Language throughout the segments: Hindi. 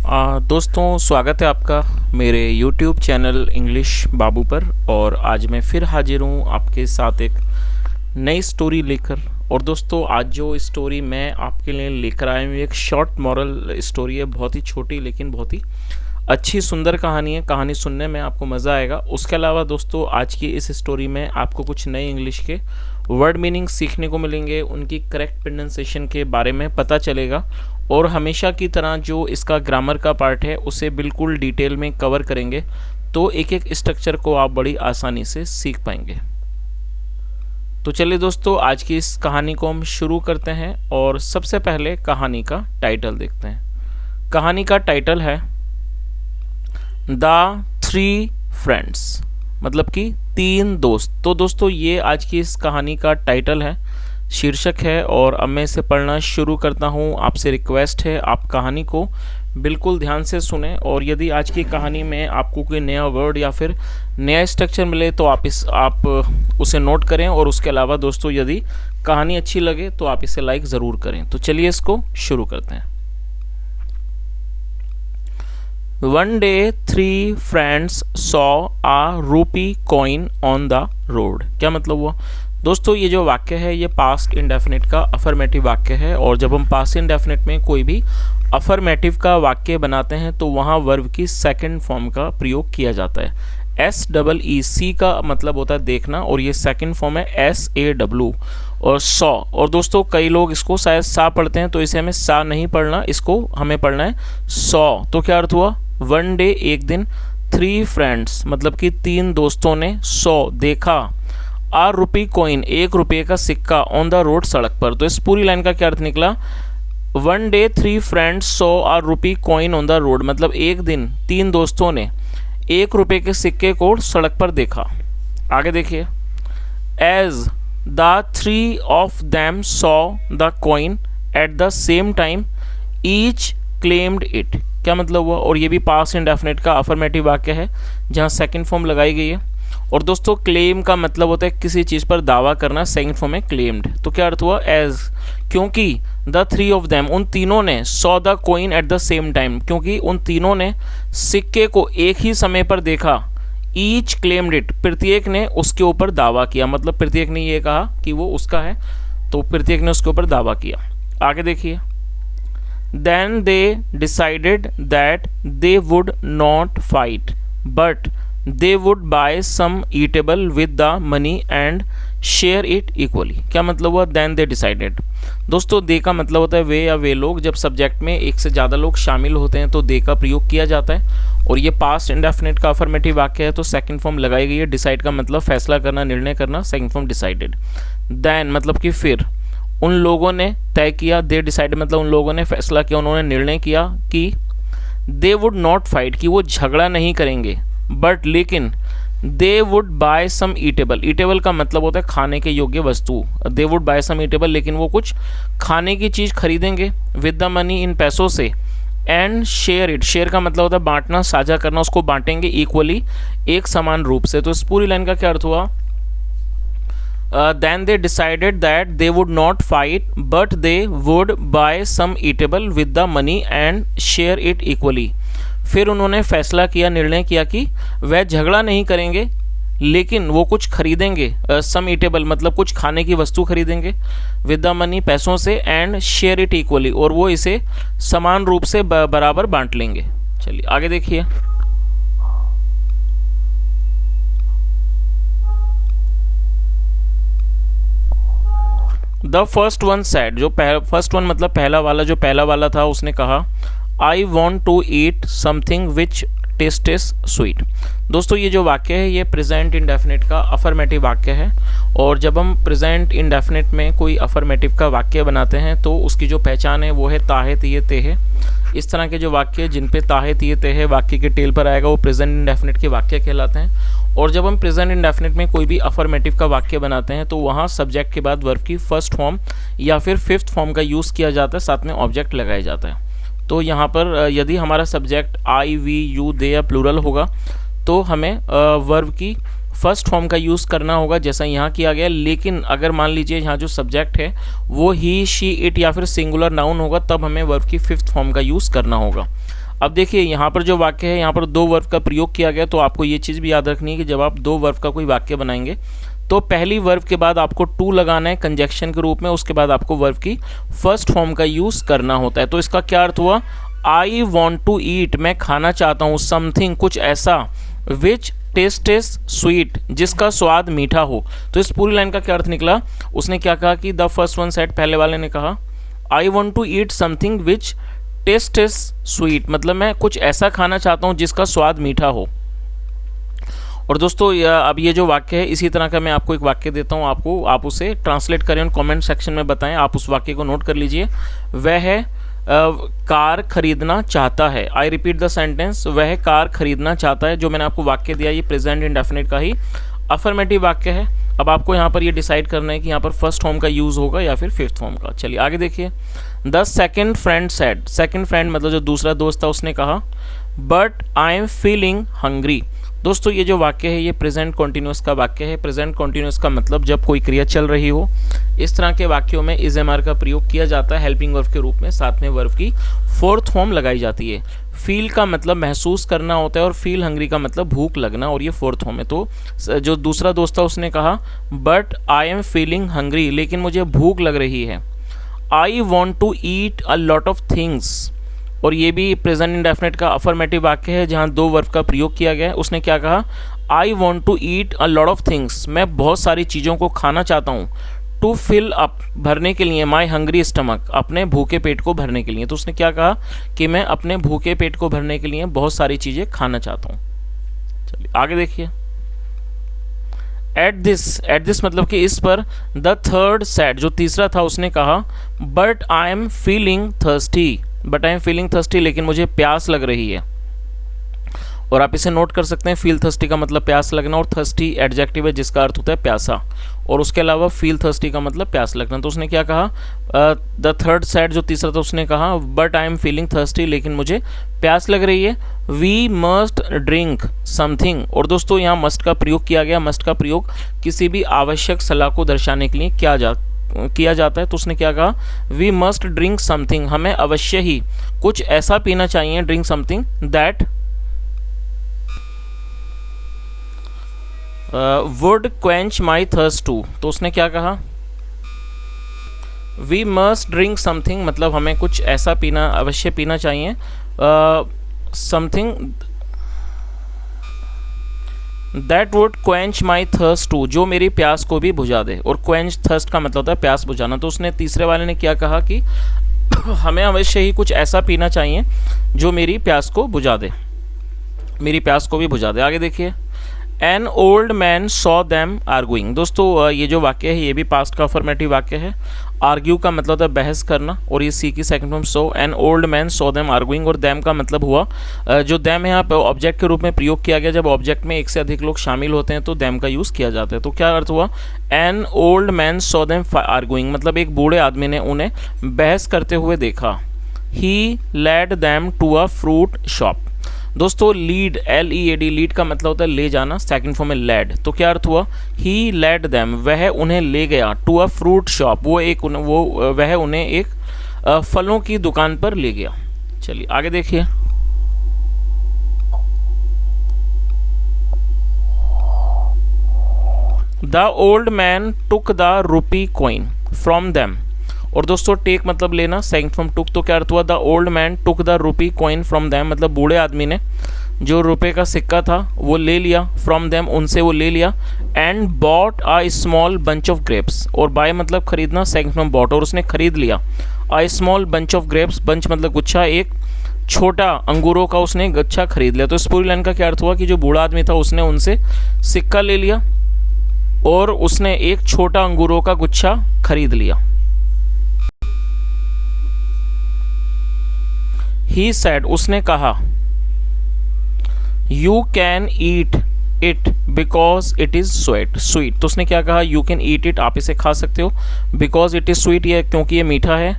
दोस्तों स्वागत है आपका मेरे YouTube चैनल इंग्लिश बाबू पर। और आज मैं फिर हाजिर हूँ आपके साथ एक नई स्टोरी लेकर। और दोस्तों आज जो स्टोरी मैं आपके लिए लेकर आया हूँ एक शॉर्ट मॉरल स्टोरी है। बहुत ही छोटी लेकिन बहुत ही अच्छी सुंदर कहानी है। कहानी सुनने में आपको मज़ा आएगा। उसके अलावा दोस्तों आज की इस स्टोरी में आपको कुछ नए इंग्लिश के वर्ड मीनिंग सीखने को मिलेंगे, उनकी करेक्ट प्रोनाउंसिएशन के बारे में पता चलेगा और हमेशा की तरह जो इसका ग्रामर का पार्ट है उसे बिल्कुल डिटेल में कवर करेंगे, तो एक एक स्ट्रक्चर को आप बड़ी आसानी से सीख पाएंगे। तो चलिए दोस्तों आज की इस कहानी को हम शुरू करते हैं और सबसे पहले कहानी का टाइटल देखते हैं। कहानी का टाइटल है द थ्री फ्रेंड्स, मतलब कि तीन दोस्त। तो दोस्तों ये आज की इस कहानी का टाइटल है, शीर्षक है। और अब मैं इसे पढ़ना शुरू करता हूँ। आपसे रिक्वेस्ट है आप कहानी को बिल्कुल ध्यान से सुने और यदि आज की कहानी में आपको कोई नया वर्ड या फिर नया स्ट्रक्चर मिले तो आप उसे नोट करें। और उसके अलावा दोस्तों यदि कहानी अच्छी लगे तो आप इसे लाइक ज़रूर करें। तो चलिए इसको शुरू करते हैं। One day three friends saw a rupee coin on the road। क्या मतलब हुआ दोस्तों? ये जो वाक्य है ये पास्ट इंडेफिनिट का अफर्मेटिव वाक्य है। और जब हम पास्ट इंडेफिनिट में कोई भी अफर्मेटिव का वाक्य बनाते हैं तो वहाँ वर्ब की सेकंड फॉर्म का प्रयोग किया जाता है। SEEC का मतलब होता है देखना और ये सेकंड फॉर्म है SAW और सॉ। और दोस्तों कई लोग इसको शायद सा पढ़ते हैं, तो इसे हमें सा नहीं पढ़ना, इसको हमें पढ़ना है सॉ। तो क्या अर्थ हुआ? वन डे एक दिन, थ्री फ्रेंड्स मतलब कि तीन दोस्तों ने सॉ देखा, आ रुपी कॉइन एक रुपये का सिक्का, ऑन द रोड सड़क पर। तो इस पूरी लाइन का क्या अर्थ निकला? One day three friends saw a rupee coin on the road, मतलब एक दिन तीन दोस्तों ने एक रुपये के सिक्के को सड़क पर देखा। आगे देखिए, as the three of them saw the coin at the same time each claimed it. क्या मतलब हुआ? और ये भी पास्ट इंडेफिनिट का अफर्मेटिव वाक्य है जहाँ सेकंड फॉर्म लगाई गई है। और दोस्तों क्लेम का मतलब होता है किसी चीज़ पर दावा करना, सेकंड फॉर्म है क्लेम्ड। तो क्या अर्थ हुआ? एज क्योंकि द थ्री ऑफ देम उन तीनों ने saw the coin at the same time क्योंकि उन तीनों ने सिक्के को एक ही समय पर देखा। ईच क्लेम्ड इट प्रत्येक ने उसके ऊपर दावा किया, मतलब प्रत्येक ने ये कहा कि वो उसका है, तो प्रत्येक ने उसके ऊपर दावा किया। आगे देखिए, then they decided that they would not fight but they would buy some eatable with the money and share it equally। क्या मतलब हुआ? then they decided। दोस्तों they का मतलब होता है वे या वे लोग। जब सब्जेक्ट में एक से ज़्यादा लोग शामिल होते हैं तो they का प्रयोग किया जाता है। और ये पास्ट इंडेफिनिट का अफर्मेटिव वाक्य है तो सेकंड फॉर्म लगाई गई है। डिसाइड का मतलब फैसला करना, निर्णय करना, सेकंड फॉर्म डिसाइडेड। then मतलब कि फिर उन लोगों ने तय किया, दे डिसाइड मतलब उन लोगों ने फैसला किया, उन्होंने निर्णय किया कि दे वुड नॉट फाइट कि वो झगड़ा नहीं करेंगे, बट लेकिन they would buy some eatable. Eatable का मतलब होता है खाने के योग्य वस्तु। They would buy some eatable लेकिन वो कुछ खाने की चीज़ खरीदेंगे, विद द मनी इन पैसों से, एंड शेयर इट। शेयर का मतलब होता है बांटना, साझा करना, उसको बांटेंगे इक्वली एक समान रूप से। तो इस पूरी लाइन का क्या अर्थ हुआ? Then they decided that they would not fight but they would buy some eatable with the money and share it equally। फिर उन्होंने फैसला किया, निर्णय किया कि वह झगड़ा नहीं करेंगे लेकिन वो कुछ खरीदेंगे। सम ईटेबल मतलब कुछ खाने की वस्तु खरीदेंगे, विद द मनी पैसों से, एंड शेयर इट इक्वली और वो इसे समान रूप से बराबर बांट लेंगे। चलिए आगे देखिए, द फर्स्ट वन सेड, जो फर्स्ट वन मतलब पहला वाला, जो पहला वाला था उसने कहा, I want to eat something which taste is sweet. दोस्तों ये जो वाक्य है ये प्रेजेंट इंडेफिनिट का अफर्मेटिव वाक्य है। और जब हम प्रेजेंट इंडेफिनिट में कोई अफर्मेटिव का वाक्य बनाते हैं तो उसकी जो पहचान है वो है ताहे तिये तेहे। इस तरह के जो वाक्य जिन पे ताहे तिये तेहे वाक्य के टेल पर आएगा वो प्रेजेंट इंडेफिनिट के वाक्य कहलाते हैं। और जब हम प्रेजेंट इंडेफिनिट में कोई भी अफर्मेटिव का वाक्य बनाते हैं तो वहाँ सब्जेक्ट के बाद वर्ब की फर्स्ट फॉर्म या फिर फिफ्थ फॉर्म का यूज़ किया जाता है, साथ में ऑब्जेक्ट लगाया जाता है। तो यहाँ पर यदि हमारा सब्जेक्ट आई, वी, यू, दे या प्लूरल होगा तो हमें वर्ब की फर्स्ट फॉर्म का यूज़ करना होगा जैसा यहाँ किया गया। लेकिन अगर मान लीजिए यहाँ जो सब्जेक्ट है वो ही, शी, इट या फिर सिंगुलर नाउन होगा तब हमें वर्ब की फिफ्थ फॉर्म का यूज़ करना होगा। अब देखिए यहाँ पर जो वाक्य है, यहाँ पर दो वर्ब का प्रयोग किया गया, तो आपको ये चीज़ भी याद रखनी है कि जब आप दो वर्ब का कोई वाक्य बनाएंगे तो पहली वर्ब के बाद आपको टू लगाना है कंजक्शन के रूप में, उसके बाद आपको वर्ब की फर्स्ट फॉर्म का यूज़ करना होता है। तो इसका क्या अर्थ हुआ, आई वॉन्ट टू ईट, मैं खाना चाहता हूँ, समथिंग, कुछ ऐसा, विच टेस्ट इज स्वीट, जिसका स्वाद मीठा हो। तो इस पूरी लाइन का क्या अर्थ निकला, उसने क्या कहा कि द फर्स्ट वन सेड, पहले वाले ने कहा I want to eat something which taste is sweet, मतलब मैं कुछ ऐसा खाना चाहता हूँ जिसका स्वाद मीठा हो। और दोस्तों अब ये जो वाक्य है, इसी तरह का मैं आपको एक वाक्य देता हूँ, आप उसे ट्रांसलेट करें और कमेंट सेक्शन में बताएं। आप उस वाक्य को नोट कर लीजिए। वह है कार खरीदना चाहता है। आई रिपीट द सेंटेंस, वह कार खरीदना चाहता है। जो मैंने आपको वाक्य दिया ये प्रेजेंट इंडेफिनिट का ही अफर्मेटिव वाक्य है। अब आपको यहाँ पर ये डिसाइड करना है कि यहाँ पर फर्स्ट फॉर्म का यूज़ होगा या फिर फिफ्थ फॉर्म का। चलिए आगे देखिए। The second friend said, second friend मतलब जो दूसरा दोस्त था उसने कहा, but I am feeling hungry. दोस्तों ये जो वाक्य है ये प्रेजेंट कॉन्टिन्यूस का वाक्य है। प्रेजेंट कॉन्टिन्यूस का मतलब जब कोई क्रिया चल रही हो, इस तरह के वाक्यों में इज एम आर का प्रयोग किया जाता है हेल्पिंग वर्ब के रूप में, साथ में वर्ब की फोर्थ फॉर्म लगाई जाती है। फील का मतलब महसूस करना होता है और फील हंग्री का मतलब भूख लगना, और ये फोर्थ फॉर्म है। तो जो दूसरा दोस्त था उसने कहा but I am feeling hungry, लेकिन मुझे भूख लग रही है। I want to eat a lot of things, और ये भी प्रेजेंट इंडेफिनिट का अफर्मेटिव वाक्य है जहाँ दो वर्ब का प्रयोग किया गया है। उसने क्या कहा, I want to eat a lot of things, मैं बहुत सारी चीज़ों को खाना चाहता हूँ। टू फिल अप, भरने के लिए, माई हंग्री स्टमक, अपने भूखे पेट को भरने के लिए। तो उसने क्या कहा कि मैं अपने भूखे पेट को भरने के लिए बहुत सारी चीज़ें खाना चाहता हूँ। चलिए आगे देखिए। एट दिस मतलब कि इस पर, द थर्ड सेड, जो तीसरा था उसने कहा, but I am feeling thirsty, but I am feeling thirsty, लेकिन मुझे प्यास लग रही है। और आप इसे नोट कर सकते हैं, फील थर्स्टी का मतलब प्यास लगना, और थर्स्टी एडजेक्टिव है जिसका अर्थ होता है प्यासा, और उसके अलावा फील थर्स्टी का मतलब प्यास लगना। तो उसने क्या कहा, द थर्ड सेड, जो तीसरा था उसने कहा, but I am feeling thirsty, लेकिन मुझे प्यास लग रही है। वी मस्ट ड्रिंक समथिंग, और दोस्तों यहाँ मस्ट का प्रयोग किया गया। मस्ट का प्रयोग किसी भी आवश्यक सलाह को दर्शाने के लिए किया जाता है। तो उसने क्या कहा, वी मस्ट ड्रिंक समथिंग, हमें अवश्य ही कुछ ऐसा पीना चाहिए, drink something that would quench my thirst too. तो उसने क्या कहा, वी मस्ट ड्रिंक समथिंग मतलब हमें कुछ ऐसा पीना, अवश्य पीना चाहिए, something that would quench my thirst too, जो मेरी प्यास को भी बुझा दे। और क्वेंच थर्स्ट का मतलब होता है प्यास बुझाना। तो उसने तीसरे वाले ने क्या कहा कि हमें अवश्य ही कुछ ऐसा पीना चाहिए जो मेरी प्यास को बुझा दे, मेरी प्यास को भी बुझा दे। आगे देखिए। An old man saw them arguing. दोस्तों ये जो वाक्य है ये भी पास्ट का अफर्मेटिव वाक्य है। आर्ग्यू का मतलब होता है बहस करना, और ये सी की second form so. An old man saw them arguing, और देम का मतलब हुआ, जो देम है यहाँ पे ऑब्जेक्ट के रूप में प्रयोग किया गया। जब ऑब्जेक्ट में एक से अधिक लोग शामिल होते हैं तो देम का यूज़ किया जाता है। तो क्या अर्थ हुआ, an old man saw them arguing मतलब एक बूढ़े आदमी ने उन्हें बहस करते हुए देखा। He led them to a fruit shop. दोस्तों लीड, LEAD, लीड का मतलब होता है ले जाना, सेकंड फॉर्म में लेड। तो क्या अर्थ हुआ, ही लेड देम, वह उन्हें ले गया, टू अ फ्रूट शॉप, वह उन्हें एक फलों की दुकान पर ले गया। चलिए आगे देखिए। The old man took the rupee coin from them. और दोस्तों टेक मतलब लेना, सेकंड फ्रॉम टुक। तो क्या अर्थ हुआ, the old man took the rupee coin from them मतलब बूढ़े आदमी ने जो रुपए का सिक्का था वो ले लिया, फ्रॉम देम उनसे वो ले लिया, and bought a small bunch of grapes. और बाय मतलब खरीदना, सेकंड फ्रॉम बॉट, और उसने खरीद लिया a small bunch of grapes, bunch मतलब गुच्छा, एक छोटा अंगूरों का उसने गुच्छा खरीद लिया। तो इस पूरी लाइन का क्या अर्थ हुआ कि जो बूढ़ा आदमी था उसने उनसे सिक्का ले लिया और उसने एक छोटा अंगूरों का गुच्छा खरीद लिया। ही सेड, उसने कहा, you can eat it because it is sweet. तो उसने क्या कहा, यू कैन ईट इट, आप इसे खा सकते हो, बिकॉज इट इज़ स्वीट, ये क्योंकि ये मीठा है।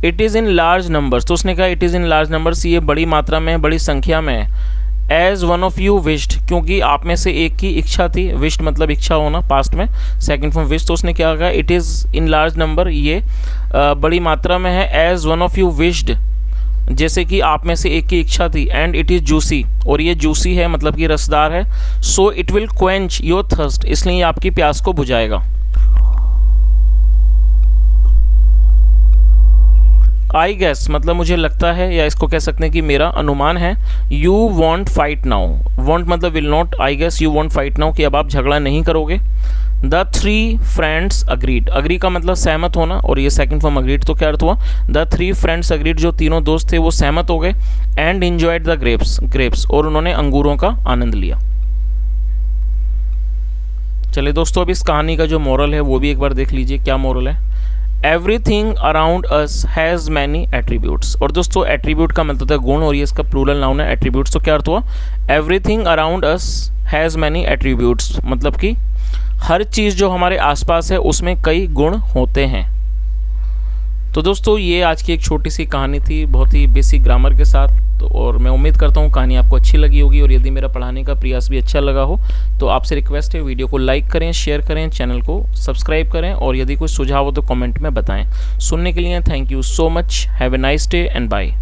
It is in large numbers, तो उसने कहा it is in large numbers, ये बड़ी मात्रा में, बड़ी संख्या में है। As one of you wished, क्योंकि आप में से एक की इच्छा थी, विश्ड मतलब इच्छा होना, पास्ट में सेकंड फॉर्म विश। तो उसने क्या कहा, it is in large number, ये बड़ी मात्रा में है। As one of you wished जैसे कि आप में से एक की इच्छा थी, एंड इट इज़ जूसी, और ये जूसी है मतलब कि रसदार है, so it will quench your thirst, इसलिए ये आपकी प्यास को बुझाएगा। आई गेस मतलब मुझे लगता है, या इसको कह सकते हैं कि मेरा अनुमान है। You won't fight now, won't मतलब will not, I guess you won't fight now कि अब आप झगड़ा नहीं करोगे। The three friends agreed, agree का मतलब सहमत होना, और ये सेकंड फॉर्म अग्रीड, तो क्या अर्थ हुआ, द थ्री फ्रेंड्स अग्रीड, जो तीनों दोस्त थे वो सहमत हो गए। एंड एंजॉयड द ग्रेप्स, और उन्होंने अंगूरों का आनंद लिया। चलिए दोस्तों, अब इस कहानी का जो मोरल है वो भी एक बार देख लीजिए, क्या मोरल है। Everything around us has many attributes, और दोस्तों एट्रीब्यूट का मतलब होता है गुण, और ये इसका प्लूरल नाउन है एट्रीब्यूट्स, तो क्या अर्थ हुआ, everything around us has many attributes, मतलब कि हर चीज़ जो हमारे आसपास है उसमें कई गुण होते हैं। तो दोस्तों ये आज की एक छोटी सी कहानी थी, बहुत ही बेसिक ग्रामर के साथ, तो और मैं उम्मीद करता हूँ कहानी आपको अच्छी लगी होगी, और यदि मेरा पढ़ाने का प्रयास भी अच्छा लगा हो तो आपसे रिक्वेस्ट है वीडियो को लाइक करें, शेयर करें, चैनल को सब्सक्राइब करें, और यदि कोई सुझाव हो तो कमेंट में बताएं। सुनने के लिए thank you so much, have a nice day and bye.